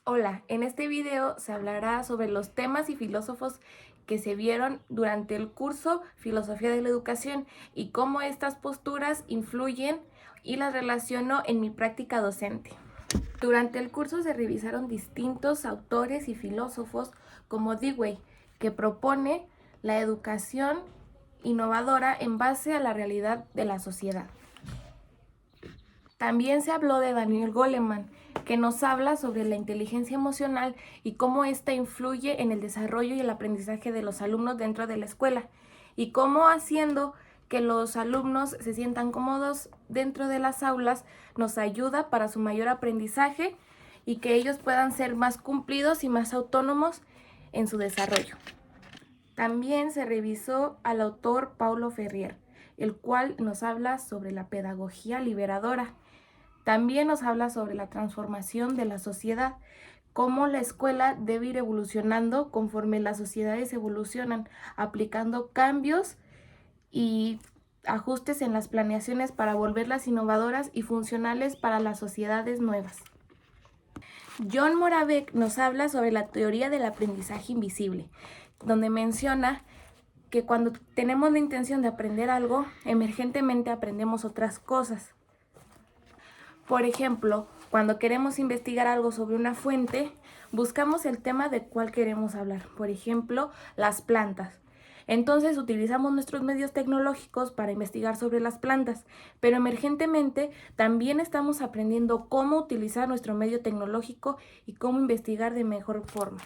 Hola, en este video se hablará sobre los temas y filósofos que se vieron durante el curso Filosofía de la Educación y cómo estas posturas influyen y las relaciono en mi práctica docente. Durante el curso se revisaron distintos autores y filósofos como Dewey, que propone la educación innovadora en base a la realidad de la sociedad. También se habló de Daniel Goleman, que nos habla sobre la inteligencia emocional y cómo ésta influye en el desarrollo y el aprendizaje de los alumnos dentro de la escuela, y cómo haciendo que los alumnos se sientan cómodos dentro de las aulas nos ayuda para su mayor aprendizaje y que ellos puedan ser más cumplidos y más autónomos en su desarrollo. También se revisó al autor Paulo Freire, el cual nos habla sobre la pedagogía liberadora. También nos habla sobre la transformación de la sociedad, cómo la escuela debe ir evolucionando conforme las sociedades evolucionan, aplicando cambios y ajustes en las planeaciones para volverlas innovadoras y funcionales para las sociedades nuevas. John Moravec nos habla sobre la teoría del aprendizaje invisible, donde menciona que cuando tenemos la intención de aprender algo, emergentemente aprendemos otras cosas. Por ejemplo, cuando queremos investigar algo sobre una fuente, buscamos el tema del cual queremos hablar. Por ejemplo, las plantas. Entonces utilizamos nuestros medios tecnológicos para investigar sobre las plantas, pero emergentemente también estamos aprendiendo cómo utilizar nuestro medio tecnológico y cómo investigar de mejor forma.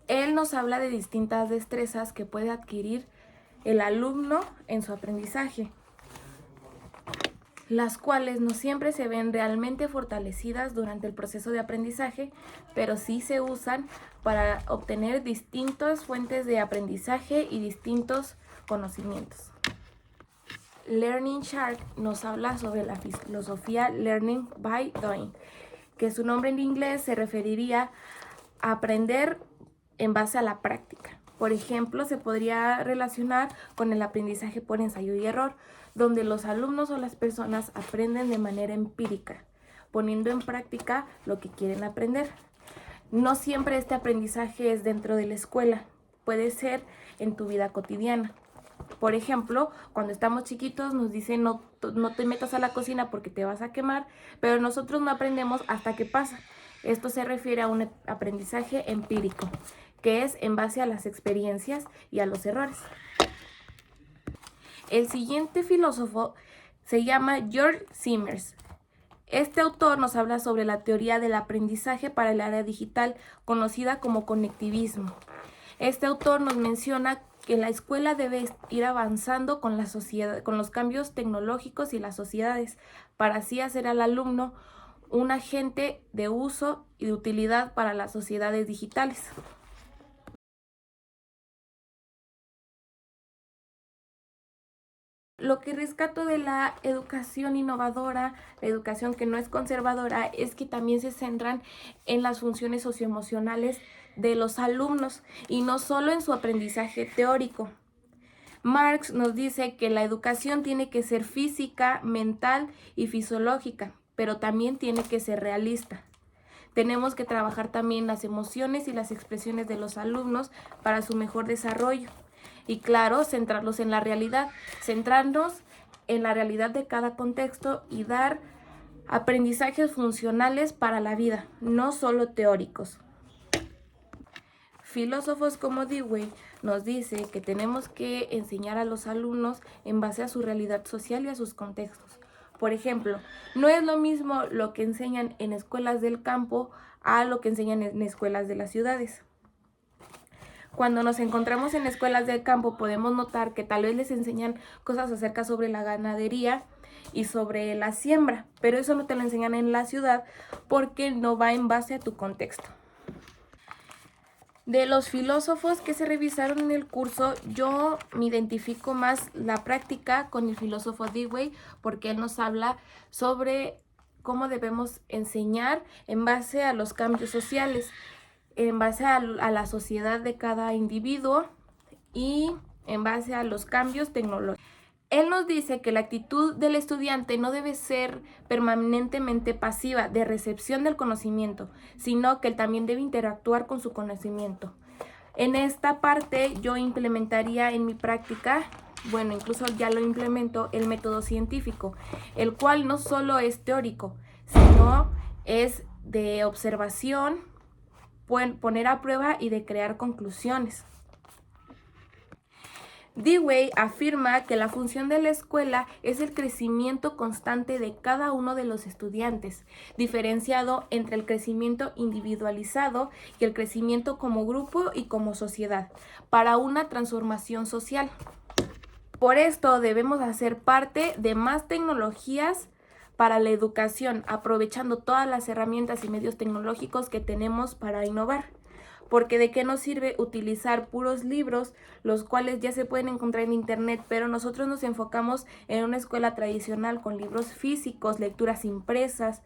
Él nos habla de distintas destrezas que puede adquirir el alumno en su aprendizaje, las cuales no siempre se ven realmente fortalecidas durante el proceso de aprendizaje, pero sí se usan para obtener distintas fuentes de aprendizaje y distintos conocimientos. Learning Shark nos habla sobre la filosofía Learning by Doing, que su nombre en inglés se referiría a aprender en base a la práctica. Por ejemplo, se podría relacionar con el aprendizaje por ensayo y error, donde los alumnos o las personas aprenden de manera empírica, poniendo en práctica lo que quieren aprender. No siempre este aprendizaje es dentro de la escuela, puede ser en tu vida cotidiana. Por ejemplo, cuando estamos chiquitos nos dicen no te metas a la cocina porque te vas a quemar, pero nosotros no aprendemos hasta que pasa. Esto se refiere a un aprendizaje empírico, que es en base a las experiencias y a los errores. El siguiente filósofo se llama George Simmers. Este autor nos habla sobre la teoría del aprendizaje para el área digital, conocida como conectivismo. Este autor nos menciona que la escuela debe ir avanzando con la sociedad, con los cambios tecnológicos y las sociedades, para así hacer al alumno un agente de uso y de utilidad para las sociedades digitales. Lo que rescato de la educación innovadora, la educación que no es conservadora, es que también se centran en las funciones socioemocionales de los alumnos y no solo en su aprendizaje teórico. Marx nos dice que la educación tiene que ser física, mental y fisiológica, pero también tiene que ser realista. Tenemos que trabajar también las emociones y las expresiones de los alumnos para su mejor desarrollo. Y claro, centrarlos en la realidad, centrarnos en la realidad de cada contexto y dar aprendizajes funcionales para la vida, no solo teóricos. Filósofos como Dewey nos dice que tenemos que enseñar a los alumnos en base a su realidad social y a sus contextos. Por ejemplo, no es lo mismo lo que enseñan en escuelas del campo a lo que enseñan en escuelas de las ciudades. Cuando nos encontramos en escuelas del campo podemos notar que tal vez les enseñan cosas acerca sobre la ganadería y sobre la siembra, pero eso no te lo enseñan en la ciudad porque no va en base a tu contexto. De los filósofos que se revisaron en el curso, yo me identifico más la práctica con el filósofo Dewey porque él nos habla sobre cómo debemos enseñar en base a los cambios sociales, en base a la sociedad de cada individuo y en base a los cambios tecnológicos. Él nos dice que la actitud del estudiante no debe ser permanentemente pasiva de recepción del conocimiento, sino que él también debe interactuar con su conocimiento. En esta parte yo implementaría en mi práctica, bueno, incluso ya lo implemento, el método científico, el cual no solo es teórico, sino es de observación, poner a prueba y de crear conclusiones. Dewey afirma que la función de la escuela es el crecimiento constante de cada uno de los estudiantes, diferenciado entre el crecimiento individualizado y el crecimiento como grupo y como sociedad, para una transformación social. Por esto debemos hacer parte de más tecnologías para la educación, aprovechando todas las herramientas y medios tecnológicos que tenemos para innovar. Porque de qué nos sirve utilizar puros libros, los cuales ya se pueden encontrar en internet, pero nosotros nos enfocamos en una escuela tradicional con libros físicos, lecturas impresas,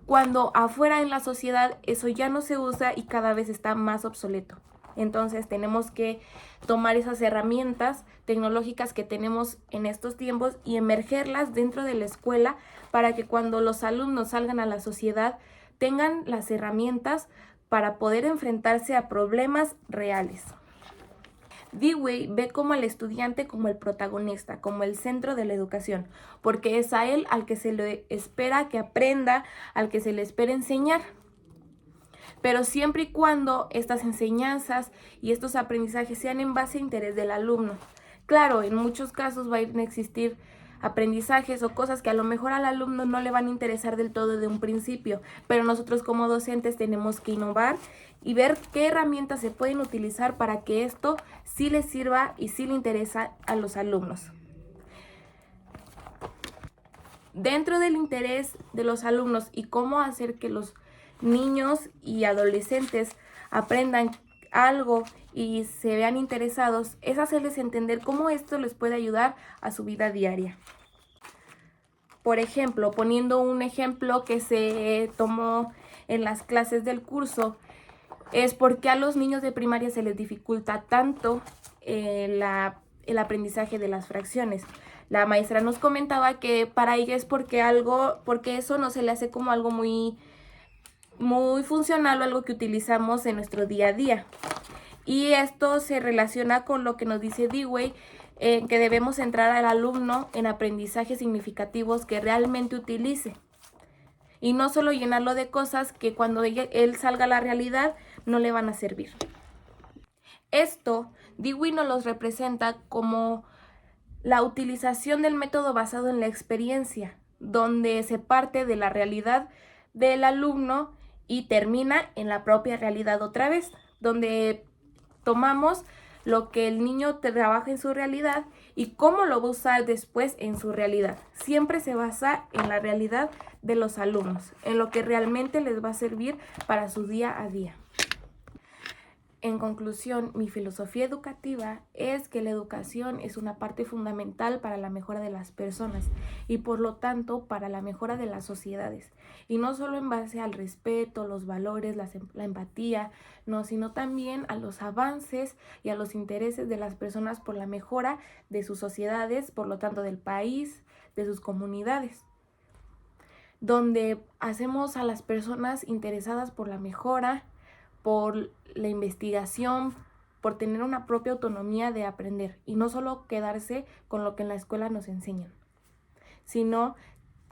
cuando afuera en la sociedad eso ya no se usa y cada vez está más obsoleto. Entonces tenemos que tomar esas herramientas tecnológicas que tenemos en estos tiempos y emergerlas dentro de la escuela para que cuando los alumnos salgan a la sociedad tengan las herramientas para poder enfrentarse a problemas reales. Dewey ve como al estudiante como el protagonista, como el centro de la educación, porque es a él al que se le espera que aprenda, al que se le espera enseñar. Pero siempre y cuando estas enseñanzas y estos aprendizajes sean en base a interés del alumno. Claro, en muchos casos va a existir aprendizajes o cosas que a lo mejor al alumno no le van a interesar del todo de un principio, pero nosotros como docentes tenemos que innovar y ver qué herramientas se pueden utilizar para que esto sí les sirva y sí le interesa a los alumnos. Dentro del interés de los alumnos y cómo hacer que los niños y adolescentes aprendan algo y se vean interesados, es hacerles entender cómo esto les puede ayudar a su vida diaria. Por ejemplo, poniendo un ejemplo que se tomó en las clases del curso, es por qué a los niños de primaria se les dificulta tanto el aprendizaje de las fracciones. La maestra nos comentaba que para ella es porque eso no se le hace como algo muy funcional o algo que utilizamos en nuestro día a día. Y esto se relaciona con lo que nos dice Dewey, que debemos centrar al alumno en aprendizajes significativos que realmente utilice. Y no solo llenarlo de cosas que cuando él salga a la realidad no le van a servir. Esto, Dewey nos los representa como la utilización del método basado en la experiencia, donde se parte de la realidad del alumno y termina en la propia realidad otra vez, donde tomamos lo que el niño trabaja en su realidad y cómo lo va a usar después en su realidad. Siempre se basa en la realidad de los alumnos, en lo que realmente les va a servir para su día a día. En conclusión, mi filosofía educativa es que la educación es una parte fundamental para la mejora de las personas y por lo tanto para la mejora de las sociedades. Y no solo en base al respeto, los valores, la empatía, no, sino también a los avances y a los intereses de las personas por la mejora de sus sociedades, por lo tanto del país, de sus comunidades, donde hacemos a las personas interesadas por la mejora, por la investigación, por tener una propia autonomía de aprender y no solo quedarse con lo que en la escuela nos enseñan, sino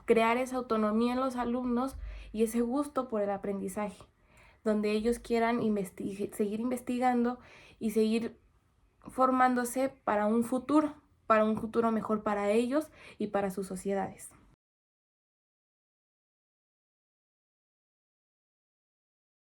crear esa autonomía en los alumnos y ese gusto por el aprendizaje, donde ellos quieran seguir investigando y seguir formándose para un futuro mejor para ellos y para sus sociedades.